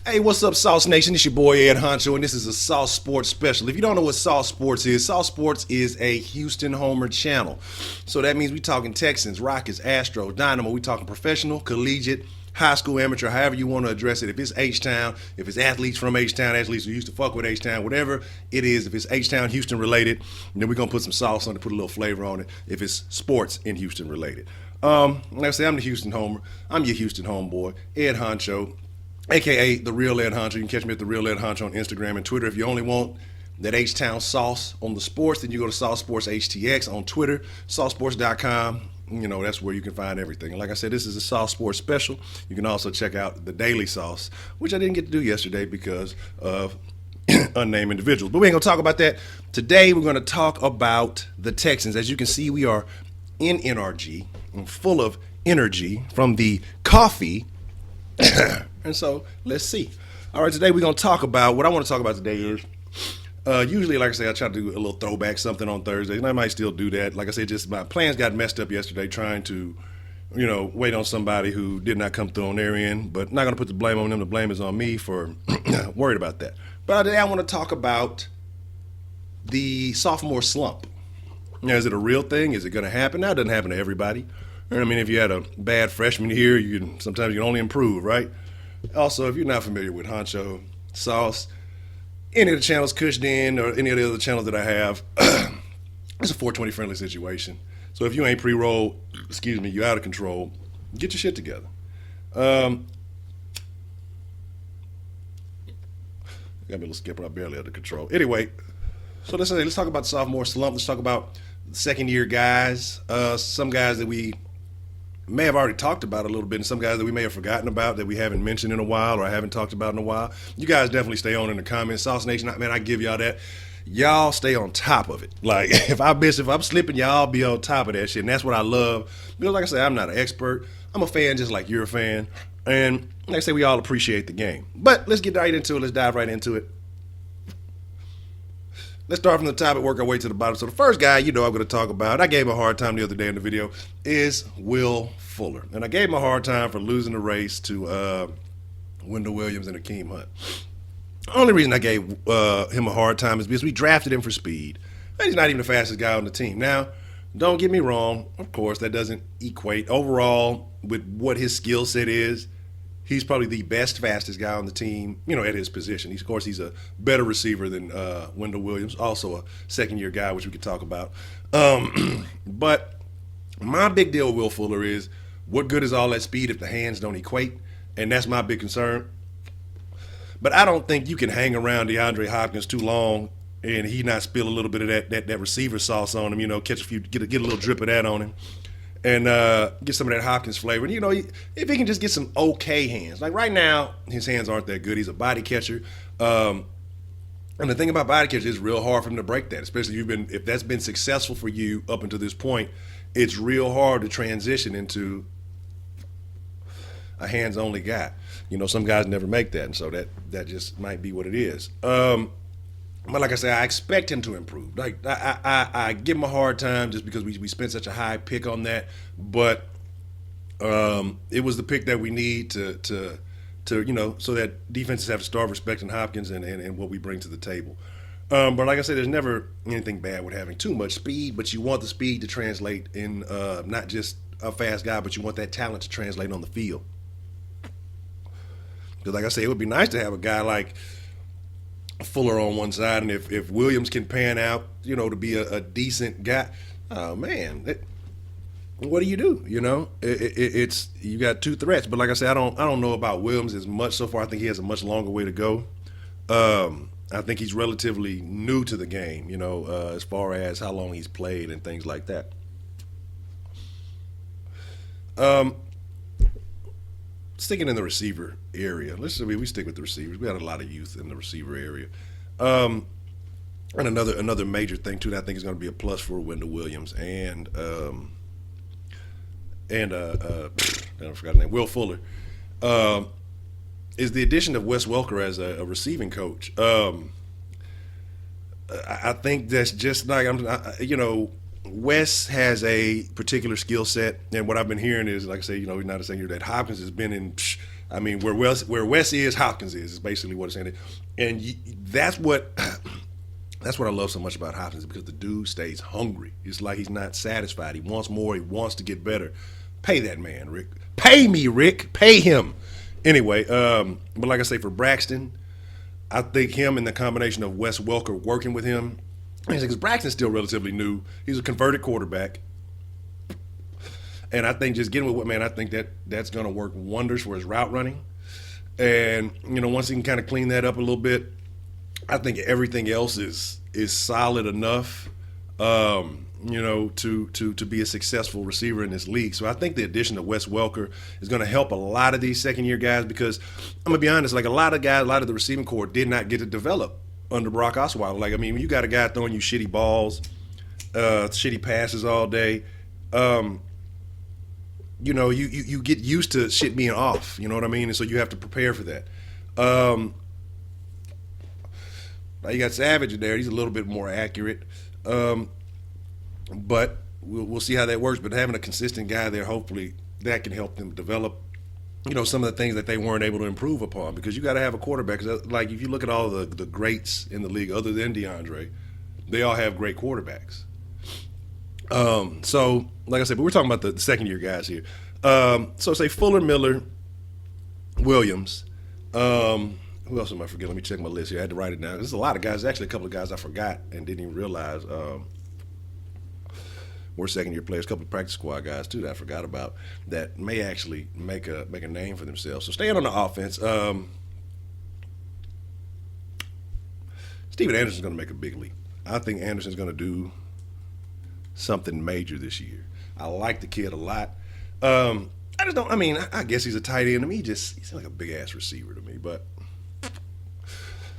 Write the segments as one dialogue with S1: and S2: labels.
S1: Hey, what's up, Sauce Nation? It's your boy Ed Honcho, and this is a Sauce Sports special. If you don't know what Sauce Sports is a Houston Homer channel. So that means we talking Texans, Rockets, Astros, Dynamo. We talking professional, collegiate, high school, amateur, however you want to address it. If it's H-Town, if it's athletes from H-Town, athletes who used to fuck with H-Town, whatever it is, if it's H-Town, Houston related, then we're going to put some sauce on it, put a little flavor on it, if it's sports and Houston related. Like I say, I'm the Houston Homer. I'm your Houston homeboy, Ed Honcho, a.k.a. The Real Ed Honcho. You can catch me at The Real Ed Honcho on Instagram and Twitter. If you only want that H-Town sauce on the sports, then you go to Sauce Sports HTX on Twitter, saucesports.com. You know, that's where you can find everything. And like I said, this is a Sauce Sports special. You can also check out the Daily Sauce, which I didn't get to do yesterday because of unnamed individuals. But we ain't going to talk about that. Today, we're going to talk about the Texans. As you can see, we are in NRG, full of energy from the coffee. And so let's see. All right, today we're going to talk about what I want to talk about today is usually, like I say, I try to do a little throwback something on Thursdays, and I might still do that. Like I said, just my plans got messed up yesterday trying to, wait on somebody who did not come through on their end, but not going to put the blame on them. The blame is on me for worried about that. But today I want to talk about the sophomore slump. Now, is it a real thing? Is it going to happen? Now, it doesn't happen to everybody. I mean, if you had a bad freshman year, sometimes you can only improve, right? Also, if you're not familiar with Honcho Sauce, any of the channels, Cush Den, or any of the other channels that I have, it's a 420 friendly situation. So if you ain't pre-roll, you're out of control, get your shit together. Got me a little skipper, I'm barely under control. Anyway, so let's talk about the sophomore slump. Let's talk about second year guys, some guys that we may have already talked about a little bit, and some guys that we may have forgotten about that we haven't mentioned in a while or I haven't talked about in a while. You guys definitely stay on in the comments. SauceNation, man, I give y'all that. Y'all stay on top of it. Like, if I'm slipping, y'all be on top of that shit, and that's what I love. Because like I said, I'm not an expert. I'm a fan just like you're a fan. And like I say, we all appreciate the game. But let's get right into it. Let's dive right into it. Let's start from the top and work our way to the bottom. So the first guy, I'm going to talk about, I gave him a hard time the other day in the video, is Will Fuller. And I gave him a hard time for losing the race to Wendell Williams and Akeem Hunt. The only reason I gave him a hard time is because we drafted him for speed. And he's not even the fastest guy on the team. Now, don't get me wrong. Of course, that doesn't equate. Overall, with what his skill set is, he's probably the best, fastest guy on the team, at his position. Of course, he's a better receiver than Wendell Williams, also a second-year guy, which we could talk about. But my big deal with Will Fuller is, what good is all that speed if the hands don't equate? And that's my big concern. But I don't think you can hang around DeAndre Hopkins too long and he not spill a little bit of that receiver sauce on him, catch a few, get a little drip of that on him. And get some of that Hopkins flavor. And, if he can just get some okay hands. Like right now, his hands aren't that good. He's a body catcher. And the thing about body catcher is real hard for him to break that, especially if that's been successful for you up until this point. It's real hard to transition into a hands-only guy. Some guys never make that, and so that just might be what it is. But like I said, I expect him to improve. Like I give him a hard time just because we spent such a high pick on that. But it was the pick that we need to so that defenses have to start respecting Hopkins and what we bring to the table. But like I said, there's never anything bad with having too much speed, but you want the speed to translate in not just a fast guy, but you want that talent to translate on the field. Because like I say, it would be nice to have a guy like Fuller on one side, and if Williams can pan out, to be a decent guy, oh man, what do you do? It's you got two threats. But like I said, I don't know about Williams as much so far. I think he has a much longer way to go. I think he's relatively new to the game, as far as how long he's played and things like that. Sticking in the receiver area, we stick with the receivers. We had a lot of youth in the receiver area. And another major thing too that I think is going to be a plus for Wendell Williams and I forgot the name, Will Fuller, is the addition of Wes Welker as a receiving coach. I think that's just like Wes has a particular skill set, and what I've been hearing is, like I say, he's not a senior, that Hopkins has been in I mean, where Wes is, Hopkins is basically what it's saying. And that's what that's what I love so much about Hopkins, because the dude stays hungry. It's like he's not satisfied. He wants more. He wants to get better. Pay that man, Rick. Pay me, Rick. Pay him. Anyway, but like I say, for Braxton, I think him and the combination of Wes Welker working with him, because Braxton's still relatively new. He's a converted quarterback. And I think just getting with what, man, I think that's going to work wonders for his route running. And, once he can kind of clean that up a little bit, I think everything else is solid enough, to be a successful receiver in this league. So I think the addition of Wes Welker is going to help a lot of these second-year guys, because I'm going to be honest, like a lot of the receiving corps did not get to develop under Brock Osweiler. Like, I mean, when you got a guy throwing you shitty balls, shitty passes all day, you get used to shit being off, you know what I mean? And so you have to prepare for that. Now you got Savage in there. He's a little bit more accurate. But we'll see how that works. But having a consistent guy there, hopefully that can help them develop, some of the things that they weren't able to improve upon. Because you got to have a quarterback. Like, if you look at all the greats in the league, other than DeAndre, they all have great quarterbacks. So, like I said, but we're talking about the second-year guys here. So, say Fuller, Miller, Williams. Who else am I forgetting? Let me check my list here. I had to write it down. There's a lot of guys. Actually, a couple of guys I forgot and didn't even realize were second-year players. A couple of practice squad guys, too, that I forgot about that may actually make a name for themselves. So, staying on the offense, Steven Anderson's going to make a big leap. I think Anderson's going to do something major this year. I like the kid a lot. I guess he's a tight end. He's like a big-ass receiver to me, but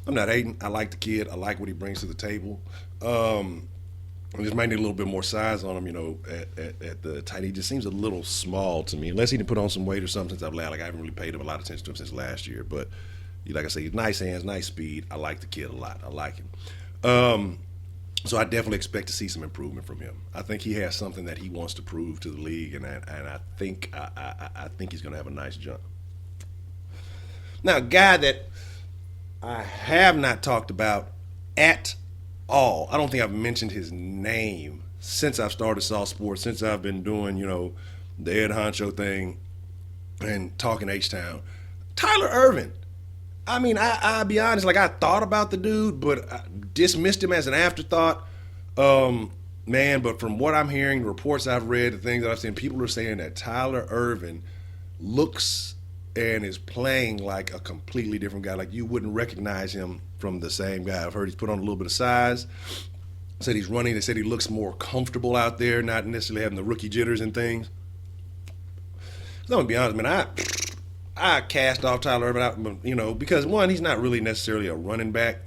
S1: I'm not hating. I like the kid. I like what he brings to the table. I just might need a little bit more size on him, at the tight end. He just seems a little small to me, unless he can put on some weight or something since I've left. Like, I haven't really paid him a lot of attention to him since last year, but like I say, he's nice hands, nice speed. I like the kid a lot. I like him. So I definitely expect to see some improvement from him. I think he has something that he wants to prove to the league, and I think he's going to have a nice jump. Now, a guy that I have not talked about at all, I don't think I've mentioned his name since I've started Sauce Sports, since I've been doing, the Ed Honcho thing and talking H-Town. Tyler Ervin. I mean, I'll be honest, like, I thought about the dude, but I dismissed him as an afterthought. But from what I'm hearing, the reports I've read, the things that I've seen, people are saying that Tyler Ervin looks and is playing like a completely different guy. Like, you wouldn't recognize him from the same guy. I've heard he's put on a little bit of size. Said he's running. They said he looks more comfortable out there, not necessarily having the rookie jitters and things. So I'm going to be honest, man, I cast off Tyler Ervin out, because one, he's not really necessarily a running back.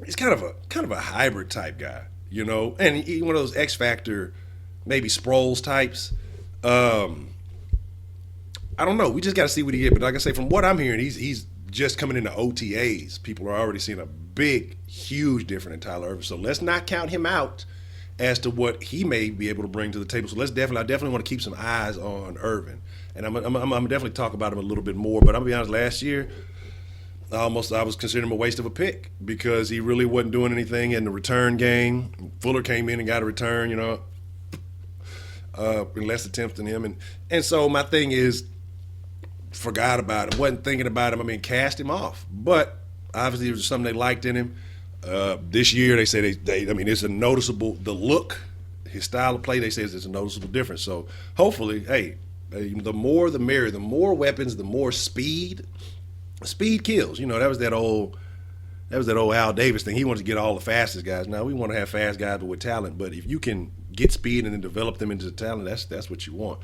S1: He's kind of a hybrid type guy, and he's one of those X Factor, maybe Sproles types. I don't know. We just got to see what he gets. But like I say, from what I'm hearing, he's just coming into OTAs. People are already seeing a big, huge difference in Tyler Ervin. So let's not count him out as to what he may be able to bring to the table. So I definitely want to keep some eyes on Ervin. And I'm definitely talk about him a little bit more. But I'm going to be honest, last year, I was considering him a waste of a pick because he really wasn't doing anything in the return game. Fuller came in and got a return, less attempts than him. And so my thing is, forgot about him, wasn't thinking about him. Cast him off. But obviously, there was something they liked in him. This year, they say it's a noticeable, the look, his style of play, they say it's a noticeable difference. So hopefully, the more the merrier, the more weapons, the more speed. Speed kills. That was that old Al Davis thing. He wanted to get all the fastest guys. Now we want to have fast guys with talent, but if you can get speed and then develop them into talent, that's what you want.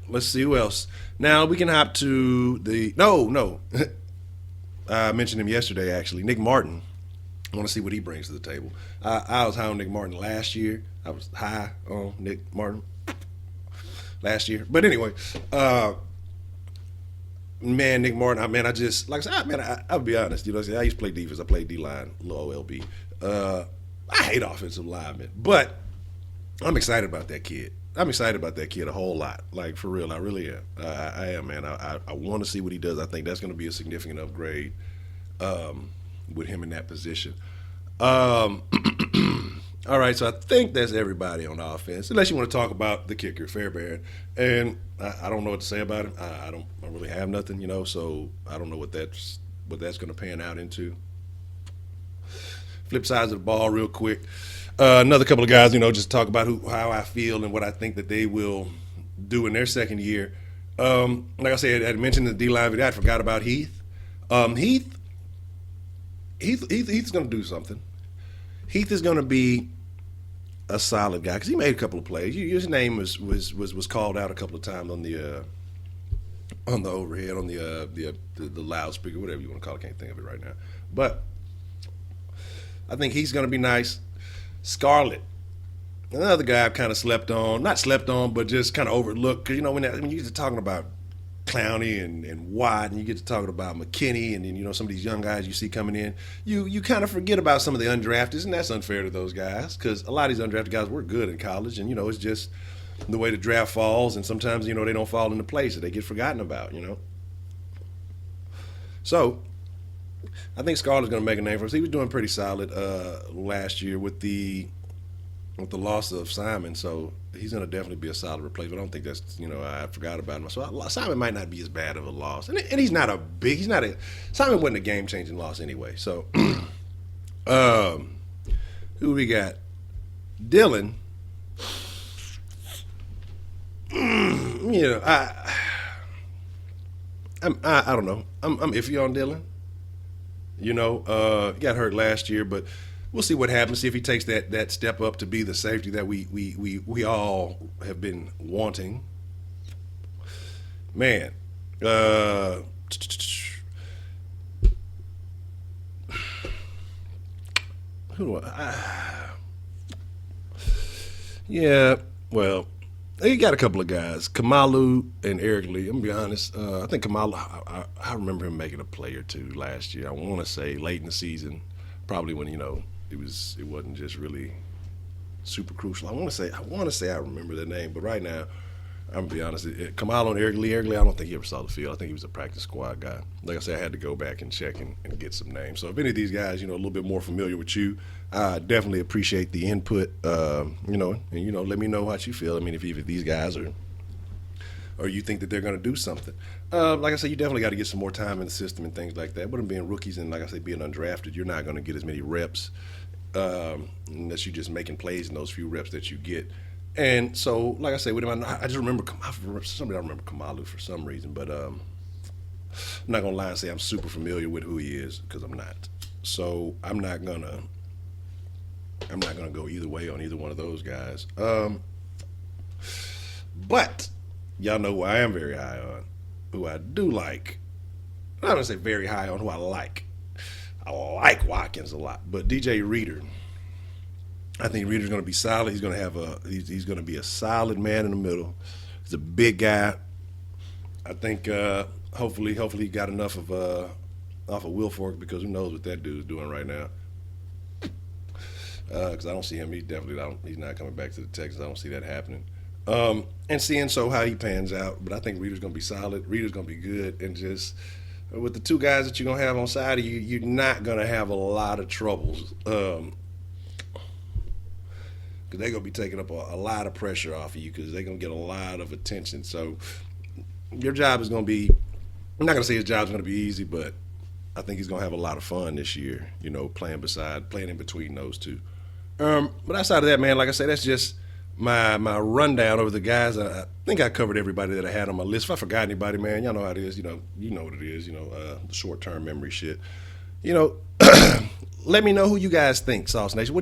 S1: Let's see who else. Now we can hop to no. I mentioned him yesterday, actually. Nick Martin. I want to see what he brings to the table. I was high on Nick Martin last year. I was high on Nick Martin last year. But anyway, Nick Martin, I just, like I said, I'll be honest. I used to play defense. I played D-line, low OLB. I hate offensive linemen, but I'm excited about that kid. I'm excited about that kid a whole lot. Like for real, I really am. I am, man. I want to see what he does. I think that's going to be a significant upgrade with him in that position. Um, all right, so I think that's everybody on offense, unless you want to talk about the kicker, Fairbairn. And I don't know what to say about him. I don't really have nothing, So I don't know what that's going to pan out into. Flip sides of the ball, real quick. Another couple of guys, just talk about how I feel and what I think that they will do in their second year. Like I said, I had mentioned the D-line video. I forgot about Heath. Heath's going to do something. Heath is going to be a solid guy because he made a couple of plays. His name was called out a couple of times on the overhead, on the loudspeaker, whatever you want to call it. I can't think of it right now. But I think he's going to be nice. Scarlett, another guy I've kind of not slept on, but just kind of overlooked. Because, when you get to talking about Clowney and Watt, and you get to talking about McKinney, and then, some of these young guys you see coming in, you kind of forget about some of the undrafted, and that's unfair to those guys because a lot of these undrafted guys were good in college, and, it's just the way the draft falls, and sometimes, they don't fall into place, and they get forgotten about, So I think Scarlett's going to make a name for us. He was doing pretty solid last year with the loss of Simon, so he's going to definitely be a solid replacement. I don't think that's I forgot about him. So Simon might not be as bad of a loss, and he's not Simon wasn't a game changing loss anyway. So who we got? Dylan. I don't know. I'm iffy on Dylan. He got hurt last year, but we'll see what happens. See if he takes that step up to be the safety that we all have been wanting. Man, who do yeah, well, he got a couple of guys, Kamalu and Eric Lee. I'm gonna be honest. I think Kamalu. I remember him making a play or two last year. I want to say late in the season, probably when it wasn't just really super crucial. I want to say I remember the name, but right now, I'm gonna be honest. Kamalu and Eric Lee. I don't think he ever saw the field. I think he was a practice squad guy. Like I said, I had to go back and check and get some names. So if any of these guys, a little bit more familiar with you, I definitely appreciate the input. And let me know what you feel. I mean, if these guys or you think that they're going to do something. Like I said, you definitely got to get some more time in the system and things like that. But them being rookies and, like I said, being undrafted, you're not going to get as many reps unless you're just making plays in those few reps that you get. And so, like I said, with him, I just remember somebody. I remember Kamalu for some reason, but I'm not gonna lie and say I'm super familiar with who he is because I'm not. So I'm not gonna go either way on either one of those guys. But y'all know who I am very high on, who I do like. I'm not gonna say very high on who I like. I like Watkins a lot, but DJ Reader. I think Reader's going to be solid. He's going to he's going to be a solid man in the middle. He's a big guy. I think hopefully he got enough of off of Wilfork because who knows what that dude's doing right now. Because I don't see him. He's not coming back to the Texans. I don't see that happening. And seeing how he pans out. But I think Reader's going to be solid. Reader's going to be good. And just with the two guys that you're going to have on side of you, you're not going to have a lot of troubles. Because they're going to be taking up a lot of pressure off of you because they're going to get a lot of attention. So your job is going to be, I'm not going to say his job's going to be easy, but I think he's going to have a lot of fun this year, playing in between those two. But outside of that, man, like I said, that's just my rundown over the guys. I think I covered everybody that I had on my list. If I forgot anybody, man, y'all know how it is. You know what it is, the short-term memory shit. Let me know who you guys think, SauceNation.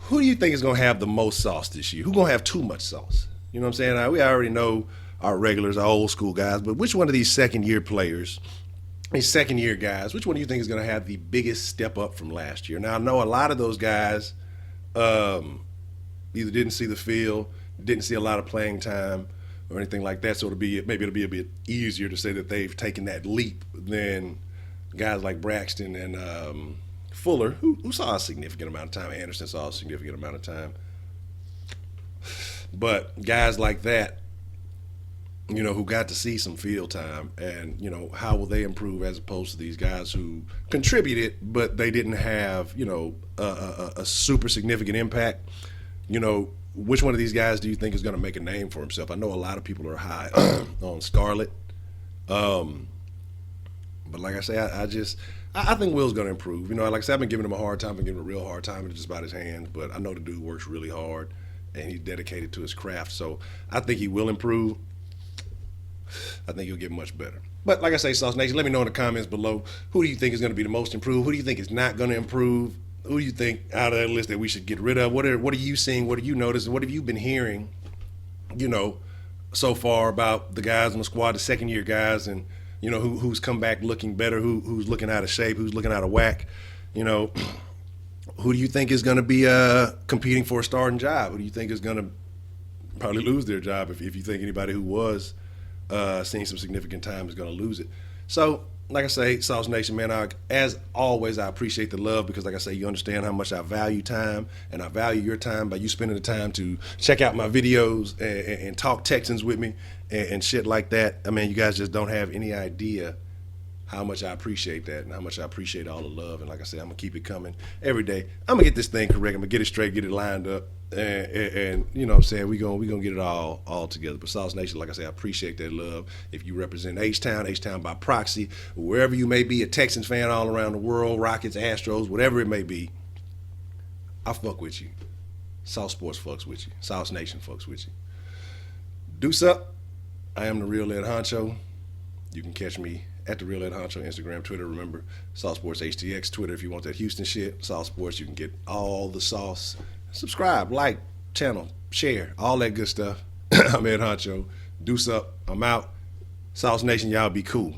S1: Who do you think is going to have the most sauce this year? Who's going to have too much sauce? You know what I'm saying? We already know our regulars, our old school guys, but which one of these second-year players, these second-year guys, which one do you think is going to have the biggest step up from last year? Now, I know a lot of those guys either didn't see the field, didn't see a lot of playing time or anything like that, so maybe it'll be a bit easier to say that they've taken that leap than guys like Braxton and Fuller, who saw a significant amount of time. Anderson saw a significant amount of time. But guys like that, who got to see some field time, and how will they improve as opposed to these guys who contributed but they didn't have a super significant impact. Which one of these guys do you think is going to make a name for himself? I know a lot of people are high on Scarlett, but like I say, I think Will's going to improve. Like I said, I've been giving him a hard time, been giving him a real hard time, just about his hands, but I know the dude works really hard and he's dedicated to his craft, so I think he will improve. I think he'll get much better. But like I say, SauceNation, let me know in the comments below, who do you think is going to be the most improved? Who do you think is not going to improve? Who do you think out of that list that we should get rid of? What are you seeing? What are you noticing? What have you been hearing, so far about the guys on the squad, the second-year guys, and, who's come back looking better, who's looking out of shape, who's looking out of whack? Who do you think is going to be competing for a starting job? Who do you think is going to probably lose their job if you think anybody who was seeing some significant time is going to lose it? So, like I say, SauceNation, man, as always, I appreciate the love because, like I say, you understand how much I value time, and I value your time by you spending the time to check out my videos and talk Texans with me and shit like that. I mean, you guys just don't have any idea how much I appreciate that and how much I appreciate all the love. And like I said, I'm going to keep it coming every day. I'm going to get this thing correct. I'm going to get it straight, get it lined up. And you know what I'm saying, we're gonna get it all together. But SauceNation, like I say, I appreciate that love. If you represent H-Town by proxy, wherever you may be, a Texans fan all around the world, Rockets, Astros, whatever it may be, I fuck with you. Sauce Sports fucks with you. SauceNation fucks with you. Deuce up. I am the Real Ed Honcho. You can catch me at the Real Ed Honcho, Instagram, Twitter. Remember, Sauce Sports HTX, Twitter if you want that Houston shit. Sauce Sports, you can get all the sauce. Subscribe, like, channel, share, all that good stuff. I'm Ed Honcho. Deuce up. I'm out. SauceNation, y'all be cool.